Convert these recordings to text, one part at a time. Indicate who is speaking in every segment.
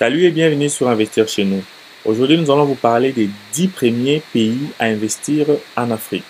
Speaker 1: Salut et bienvenue sur Investir chez nous. Aujourd'hui, nous allons vous parler des 10 premiers pays à investir en Afrique.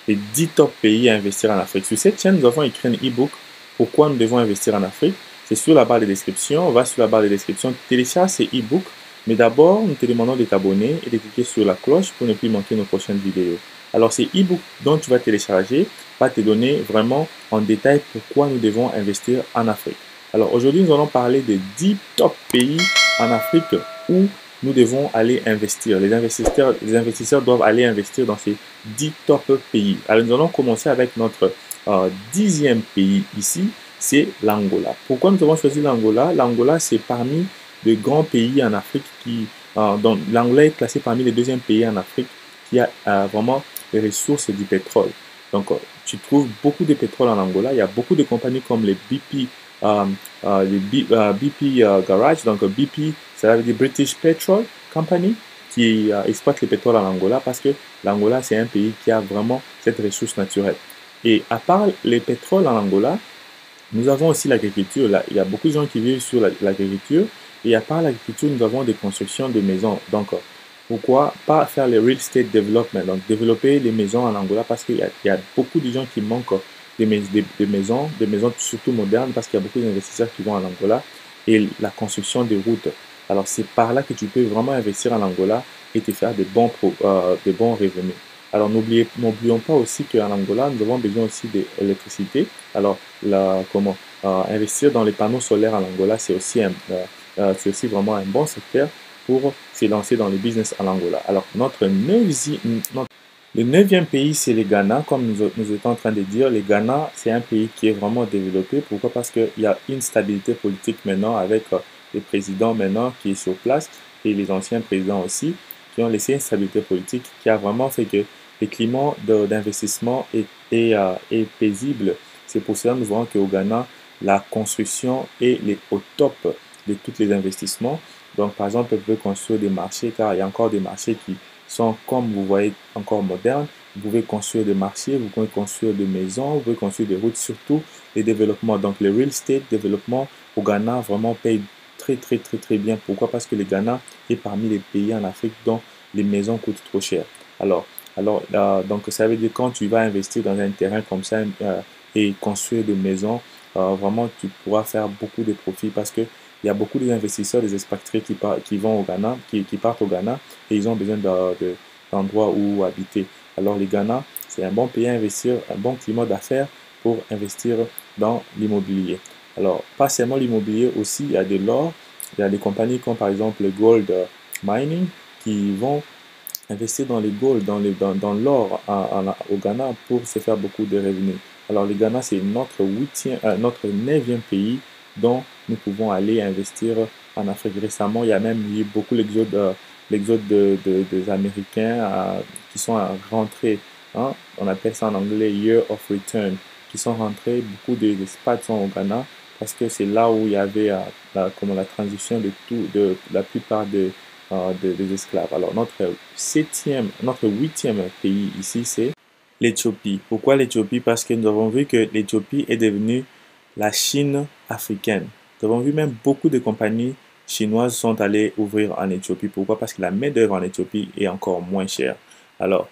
Speaker 1: Les 10 top pays à investir en Afrique. Sur cette chaîne, nous avons écrit un e-book Pourquoi nous devons investir en Afrique. C'est sur la barre de description. On va sur la barre de description, télécharge ces e-books. Mais d'abord, nous te demandons de t'abonner et de cliquer sur la cloche pour ne plus manquer nos prochaines vidéos. Alors, ces e-books dont tu vas télécharger va te donner vraiment en détail pourquoi nous devons investir en Afrique. Alors, aujourd'hui, nous allons parler des 10 top pays en Afrique où nous devons aller investir. Les investisseurs doivent aller investir dans ces 10 top pays. Alors, nous allons commencer avec notre 10e pays ici, c'est l'Angola. Pourquoi nous avons choisi l'Angola? L'Angola, c'est parmi les grands pays en Afrique dont l'Angola est classé parmi les deuxièmes pays en Afrique qui a vraiment les ressources du pétrole. Donc, tu trouves beaucoup de pétrole en Angola. Il y a beaucoup de compagnies comme les BP, BP Garage, donc BP, ça veut dire British Petrol Company, qui exploite le pétrole en Angola parce que l'Angola, c'est un pays qui a vraiment cette ressource naturelle. Et à part les pétroles en Angola, nous avons aussi l'agriculture. Il y a beaucoup de gens qui vivent sur l'agriculture. Et à part l'agriculture, nous avons des constructions de maisons. Donc, pourquoi pas faire le real estate development, donc développer les maisons en Angola parce qu'il y a beaucoup de gens qui manquent des maisons surtout modernes parce qu'il y a beaucoup d'investisseurs qui vont en Angola et la construction des routes. Alors, c'est par là que tu peux vraiment investir en Angola et te faire de bons revenus. Alors, n'oublions pas aussi qu'en Angola, nous avons besoin aussi d'électricité. Alors, investir dans les panneaux solaires en Angola, c'est aussi vraiment un bon secteur pour se lancer dans le business en Angola. Alors, le 9e pays, c'est le Ghana. Comme nous étions en train de dire, le Ghana, c'est un pays qui est vraiment développé. Pourquoi? Parce qu'il y a une stabilité politique maintenant avec le président maintenant qui est sur place et les anciens présidents aussi qui ont laissé une stabilité politique qui a vraiment fait que le climat d'investissement est paisible. C'est pour cela que nous voyons qu'au Ghana, la construction est au top de tous les investissements. Donc, par exemple, vous pouvez construire des marchés, car il y a encore des marchés qui sont, comme vous voyez, encore modernes. Vous pouvez construire des marchés, vous pouvez construire des maisons, vous pouvez construire des routes, surtout les développements. Donc, le real estate développement au Ghana vraiment paye très bien. Pourquoi? Parce que le Ghana est parmi les pays en Afrique dont les maisons coûtent trop cher. Donc, ça veut dire quand tu vas investir dans un terrain comme ça et construire des maisons, vraiment, tu pourras faire beaucoup de profits parce que il y a beaucoup d'investisseurs, des expatriés qui vont au Ghana, qui partent au Ghana et ils ont besoin d'endroits où habiter. Alors, le Ghana, c'est un bon pays à investir, un bon climat d'affaires pour investir dans l'immobilier. Alors, pas seulement l'immobilier, aussi, il y a de l'or. Il y a des compagnies comme par exemple le Gold Mining qui vont investir dans les gold, dans l'or au Ghana pour se faire beaucoup de revenus. Alors, le Ghana, c'est notre 9e pays dont nous pouvons aller investir en Afrique. Récemment, il y a même eu beaucoup l'exode des Américains qui sont rentrés, hein, on appelle ça en anglais Year of Return, qui sont rentrés, beaucoup d'expats sont au Ghana parce que c'est là où il y avait la transition de la plupart des esclaves. Alors, notre 8e pays ici, c'est l'Éthiopie. Pourquoi l'Éthiopie? Parce que nous avons vu que l'Éthiopie est devenue la Chine africaine. Nous avons vu même beaucoup de compagnies chinoises sont allées ouvrir en Éthiopie. Pourquoi? Parce que la main-d'œuvre en Éthiopie est encore moins chère. Alors,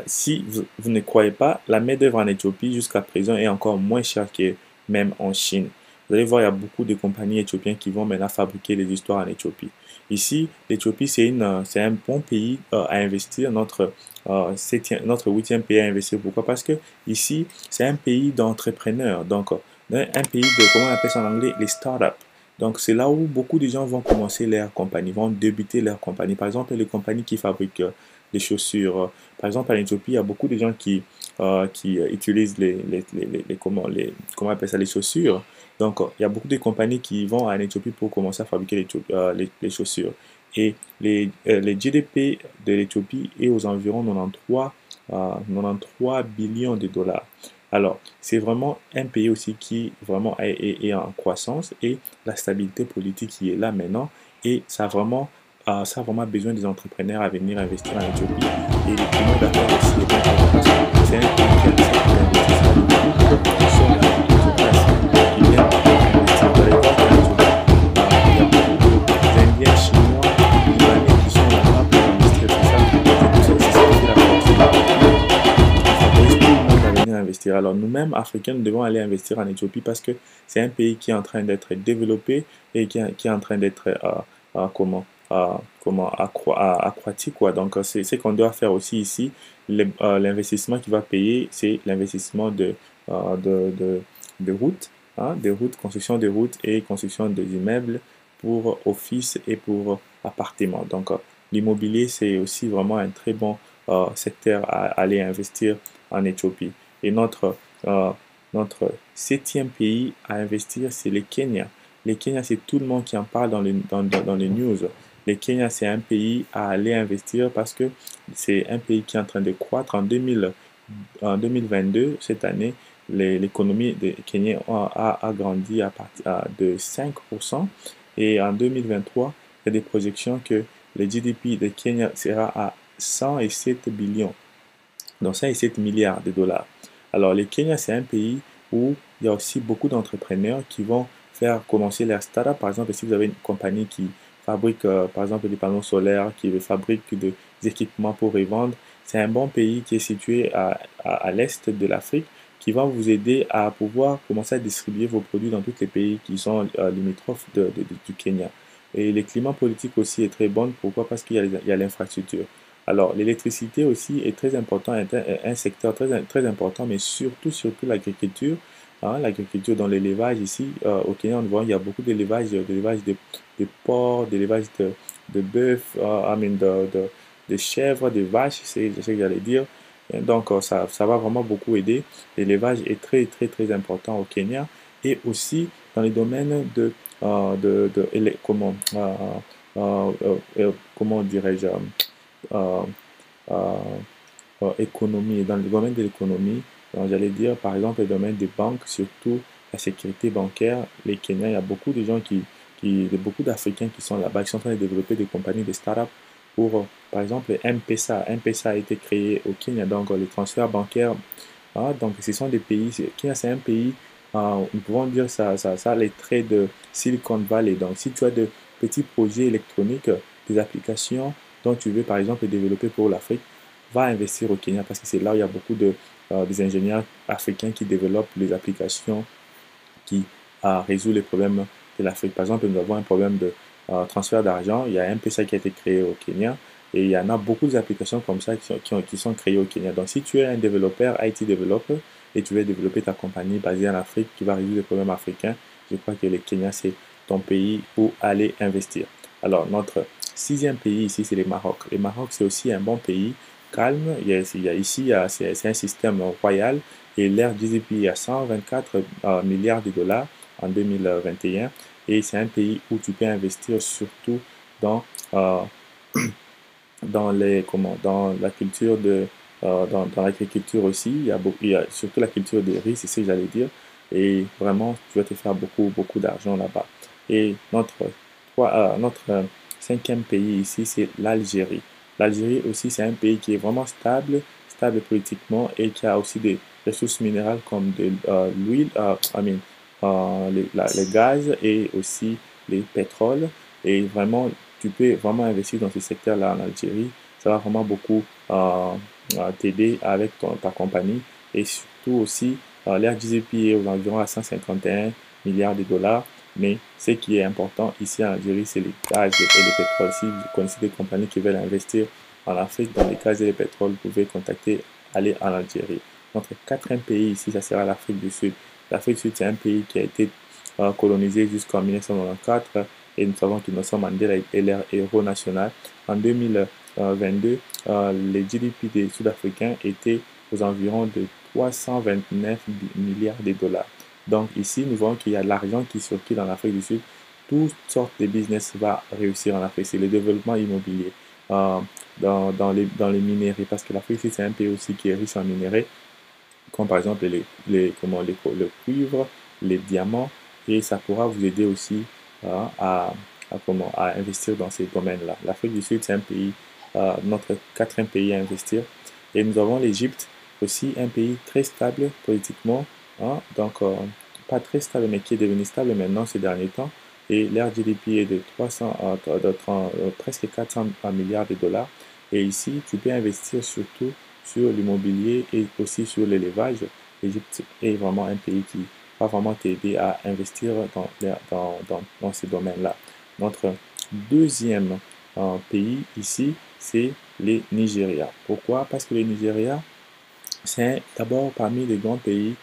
Speaker 1: si vous ne croyez pas, la main-d'œuvre en Éthiopie jusqu'à présent est encore moins chère que même en Chine. Vous allez voir, il y a beaucoup de compagnies éthiopiennes qui vont maintenant fabriquer les histoires en Éthiopie. Ici, l'Éthiopie, c'est un bon pays à investir, notre 8e pays à investir. Pourquoi? Parce que ici, c'est un pays d'entrepreneurs. Donc, un pays comment on appelle ça en anglais, les startups. Donc, c'est là où beaucoup de gens vont commencer leur compagnie, vont débuter leur compagnie. Par exemple, les compagnies qui fabriquent des chaussures. Par exemple, en Éthiopie, il y a beaucoup de gens qui utilisent comment on appelle ça, les chaussures. Donc, il y a beaucoup de compagnies qui vont en Éthiopie pour commencer à fabriquer les chaussures. Et les GDP de l'Éthiopie est aux environs 93 billions de dollars. Alors, c'est vraiment un pays aussi qui vraiment est en croissance et la stabilité politique qui est là maintenant. Et ça a vraiment besoin des entrepreneurs à venir investir en Éthiopie. Et le climat d'affaires aussi est bien. C'est un pays qui a des investisseurs qui sont sur place, qui viennent investir dans les investir. Alors nous-mêmes, Africains, nous devons aller investir en Éthiopie parce que c'est un pays qui est en train d'être développé et qui est en train d'être aquatique, quoi. Donc c'est ce qu'on doit faire aussi ici. L'investissement qui va payer, c'est l'investissement de routes, hein, des routes, construction de routes et construction des immeubles pour office et pour appartements. Donc l'immobilier, c'est aussi vraiment un très bon secteur à aller investir en Éthiopie. Et euh, notre septième pays à investir, c'est le Kenya. Le Kenya, c'est tout le monde qui en parle dans les news. Le Kenya, c'est un pays à aller investir parce que c'est un pays qui est en train de croître. En 2022, cette année, l'économie de Kenya a grandi à partir de 5%. Et en 2023, il y a des projections que le GDP de Kenya sera à 107 billions, donc 107 milliards de dollars. Alors, le Kenya, c'est un pays où il y a aussi beaucoup d'entrepreneurs qui vont faire commencer leur startup. Par exemple, si vous avez une compagnie qui fabrique, par exemple, des panneaux solaires, qui fabrique des équipements pour revendre, c'est un bon pays qui est situé à l'est de l'Afrique qui va vous aider à pouvoir commencer à distribuer vos produits dans tous les pays qui sont limitrophes du Kenya. Et le climat politique aussi est très bon. Pourquoi? Parce qu'il y a l'infrastructure. Alors, l'électricité aussi est très important, est un secteur très important, mais surtout l'agriculture. Hein, l'agriculture dans l'élevage ici, au Kenya, on voit il y a beaucoup d'élevage de porcs, d'élevage de bœufs, de chèvres, de vaches, c'est ce que j'allais dire. Et donc, ça va vraiment beaucoup aider. L'élevage est très important au Kenya et aussi dans les domaines comment dirais-je, euh, euh, économie, dans le domaine de l'économie, j'allais dire par exemple le domaine des banques, surtout la sécurité bancaire, les Kenyans, il y a beaucoup de gens beaucoup d'Africains qui sont là-bas, qui sont en train de développer des compagnies, des startups pour, par exemple, M-Pesa. M-Pesa a été créé au Kenya, donc les transferts bancaires, hein, donc ce sont des pays, Kenya c'est un pays, nous pouvons dire ça les traits de Silicon Valley. Donc si tu as de petits projets électroniques, des applications dont tu veux par exemple développer pour l'Afrique, va investir au Kenya parce que c'est là où il y a beaucoup des ingénieurs africains qui développent les applications qui résout les problèmes de l'Afrique. Par exemple, nous avons un problème de transfert d'argent. Il y a un PSA qui a été créé au Kenya et il y en a beaucoup d'applications comme ça qui sont créées au Kenya. Donc, si tu es un développeur, IT développeur, et tu veux développer ta compagnie basée en Afrique qui va résoudre les problèmes africains, je crois que le Kenya, c'est ton pays où aller investir. Alors, notre sixième pays ici, c'est le Maroc. Le Maroc, c'est aussi un bon pays calme. C'est un système royal et leur GDP est à 124 milliards de dollars en 2021 et c'est un pays où tu peux investir surtout dans, euh, dans la culture dans l'agriculture aussi. Il y a surtout la culture des riz, c'est ce que j'allais dire. Et vraiment, tu vas te faire beaucoup d'argent là-bas. Et notre cinquième pays ici, c'est l'Algérie. L'Algérie aussi, c'est un pays qui est vraiment stable politiquement et qui a aussi des ressources minérales comme de l'huile, le gaz et aussi les pétroles. Et vraiment, tu peux vraiment investir dans ce secteur-là en Algérie. Ça va vraiment beaucoup t'aider avec ta compagnie. Et surtout aussi, leur GDP est aux environs à 151 milliards de dollars. Mais ce qui est important ici en Algérie, c'est les gaz et les pétroles. Si vous connaissez des compagnies qui veulent investir en Afrique dans les gaz et les pétroles, vous pouvez aller en Algérie. Notre quatrième pays ici, ça sera l'Afrique du Sud. L'Afrique du Sud, c'est un pays qui a été colonisé jusqu'en 1994 et nous savons que Nelson Mandela est leur héros national. En 2022, les GDP des Sud-Africains étaient aux environs de 329 milliards de dollars. Donc ici, nous voyons qu'il y a de l'argent qui circule en Afrique du Sud. Toutes sortes de business vont réussir en Afrique. C'est le développement immobilier dans les minéraux. Parce que l'Afrique, c'est un pays aussi qui est riche en minéraux, comme par exemple le cuivre, les diamants. Et ça pourra vous aider aussi à investir dans ces domaines-là. L'Afrique du Sud, c'est un pays, notre quatrième pays à investir. Et nous avons l'Égypte, aussi un pays très stable politiquement, hein, donc pas très stable, mais qui est devenu stable maintenant ces derniers temps. Et leur GDP est de presque 400 milliards de dollars. Et ici, tu peux investir surtout sur l'immobilier et aussi sur l'élevage. l'Égypte est vraiment un pays qui va vraiment t'aider à investir dans ces domaines-là. Notre deuxième pays ici, c'est les Nigeria. Pourquoi? Parce que le Nigeria, c'est d'abord parmi les grands pays,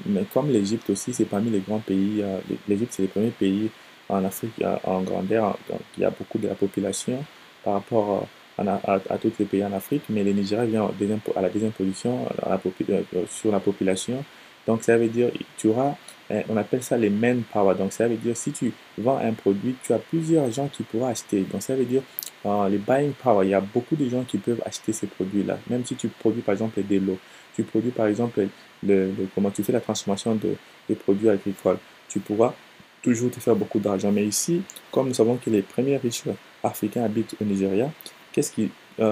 Speaker 1: mais comme l'Égypte aussi, c'est parmi les grands pays. L'Égypte, c'est le premier pays en Afrique en grandeur. Donc, il y a beaucoup de la population par rapport à tous les pays en Afrique, mais le Nigeria vient à la deuxième position sur la population. Donc, ça veut dire, tu auras, on appelle ça les manpower. Donc, ça veut dire, si tu vends un produit, tu as plusieurs gens qui pourront acheter. Donc, ça veut dire, les buying power, il y a beaucoup de gens qui peuvent acheter ces produits-là. Même si tu produis, par exemple, des lots, tu produis, par exemple, comment tu fais la transformation des produits agricoles, tu pourras toujours te faire beaucoup d'argent. Mais ici, comme nous savons que les premiers riches africains habitent au Nigeria,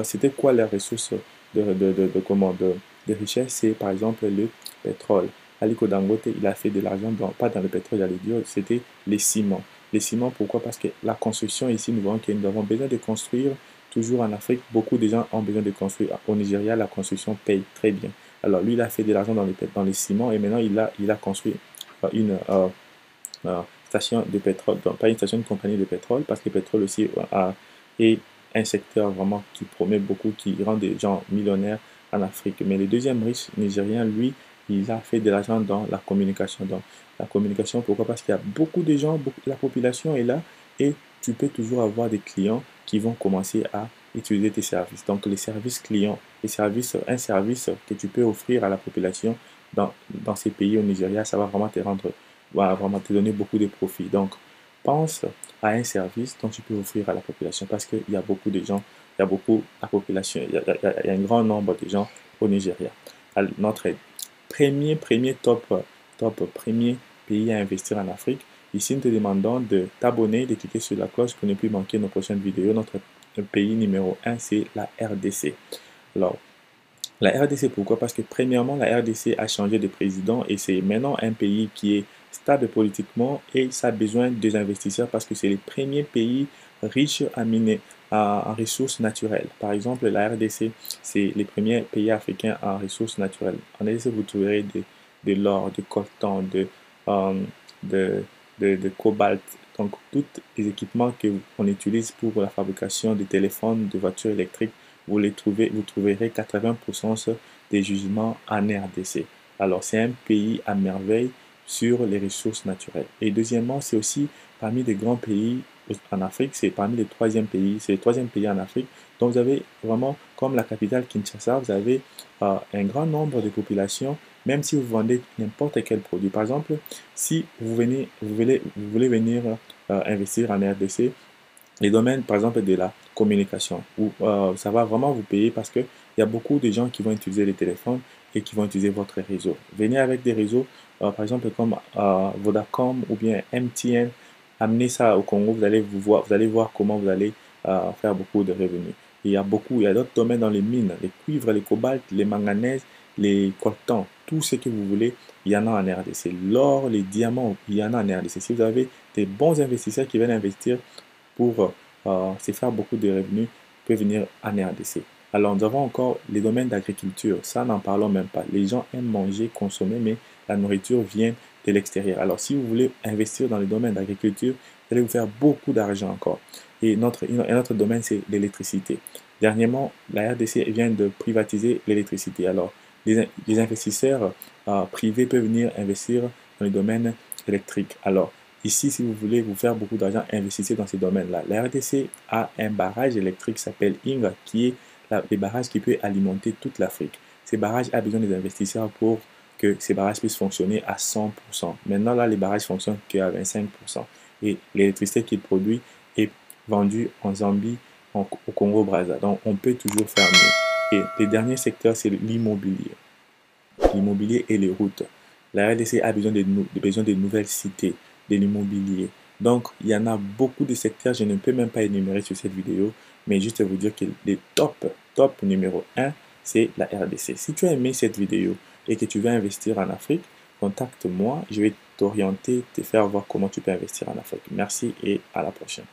Speaker 1: c'était quoi leurs ressources de richesse? C'est par exemple le pétrole. Aliko Dangote, il a fait de l'argent, pas dans le pétrole, j'allais dire, c'était les ciments. Les ciments, pourquoi? Parce que la construction ici, nous voyons que nous avons besoin de construire. Toujours en Afrique, beaucoup de gens ont besoin de construire. Au Nigeria, la construction paye très bien. Alors lui, il a fait de l'argent dans les ciments et maintenant il a construit une station de pétrole, donc pas une station de compagnie de pétrole, parce que le pétrole aussi est un secteur vraiment qui promet beaucoup, qui rend des gens millionnaires en Afrique. Mais le deuxième riche nigérien, lui, il a fait de l'argent dans la communication. Donc la communication, pourquoi? Parce qu'il y a beaucoup de gens, la population est là et tu peux toujours avoir des clients qui vont commencer à utiliser tes services. Donc les services clients, un service que tu peux offrir à la population dans ces pays au Nigeria, ça va vraiment va vraiment te donner beaucoup de profits. Donc pense à un service dont tu peux offrir à la population parce qu'il y a beaucoup de gens, il y a beaucoup la population, il y a un grand nombre de gens au Nigeria. Alors, notre premier pays à investir en Afrique. Ici, nous te demandons de t'abonner, de cliquer sur la cloche pour ne plus manquer nos prochaines vidéos. Notre pays numéro 1, c'est la RDC. Alors, la RDC, pourquoi? Parce que premièrement, la RDC a changé de président et c'est maintenant un pays qui est stable politiquement et ça a besoin des investisseurs parce que c'est le premier pays riche en ressources naturelles. Par exemple, la RDC, c'est le premier pays africain en ressources naturelles. En RDC, vous trouverez de l'or, du coltan, euh, de, de cobalt, donc tous les équipements qu'on utilise pour la fabrication de téléphones, de voitures électriques vous trouverez 80% des jugements en RDC. Alors, c'est un pays à merveille sur les ressources naturelles. Et deuxièmement, c'est aussi parmi les grands pays en Afrique, c'est parmi les troisième pays, c'est le troisième pays en Afrique. Donc, vous avez vraiment, comme la capitale Kinshasa, vous avez un grand nombre de populations, même si vous vendez n'importe quel produit. Par exemple, si vous voulez venir investir en RDC, les domaines, par exemple, de la communication, où ça va vraiment vous payer parce qu'il y a beaucoup de gens qui vont utiliser les téléphones et qui vont utiliser votre réseau. Venez avec des réseaux, par exemple, comme Vodacom ou bien MTN, amenez ça au Congo, vous allez voir comment vous allez faire beaucoup de revenus. Il y a d'autres domaines dans les mines, les cuivres, les cobaltes, les manganèses, les coltans, tout ce que vous voulez, il y en a en RDC. L'or, les diamants, il y en a en RDC. Si vous avez des bons investisseurs qui viennent investir pour se faire beaucoup de revenus, peut venir en RDC. Alors, nous avons encore les domaines d'agriculture. Ça, n'en parlons même pas. Les gens aiment manger, consommer, mais la nourriture vient de l'extérieur. Alors, si vous voulez investir dans les domaines d'agriculture, vous allez vous faire beaucoup d'argent encore. Et un autre domaine, c'est l'électricité. Dernièrement, la RDC vient de privatiser l'électricité. Alors, les investisseurs privés peuvent venir investir dans les domaines électriques. Alors, ici, si vous voulez vous faire beaucoup d'argent, investissez dans ces domaines-là. La RDC a un barrage électrique qui s'appelle Inga, qui est le barrage qui peut alimenter toute l'Afrique. Ces barrages ont besoin des investisseurs pour que ces barrages puissent fonctionner à 100%. Maintenant, là, les barrages fonctionnent qu'à 25%. Et l'électricité qu'ils produisent est vendue en Zambie, au Congo-Brazza. Donc, on peut toujours faire mieux. Et le dernier secteur, c'est l'immobilier. L'immobilier et les routes. La RDC a besoin de nouvelles cités, de l'immobilier. Donc, il y en a beaucoup de secteurs, je ne peux même pas énumérer sur cette vidéo, mais juste vous dire que le top numéro 1, c'est la RDC. Si tu as aimé cette vidéo et que tu veux investir en Afrique, contacte-moi, je vais t'orienter, te faire voir comment tu peux investir en Afrique. Merci et à la prochaine.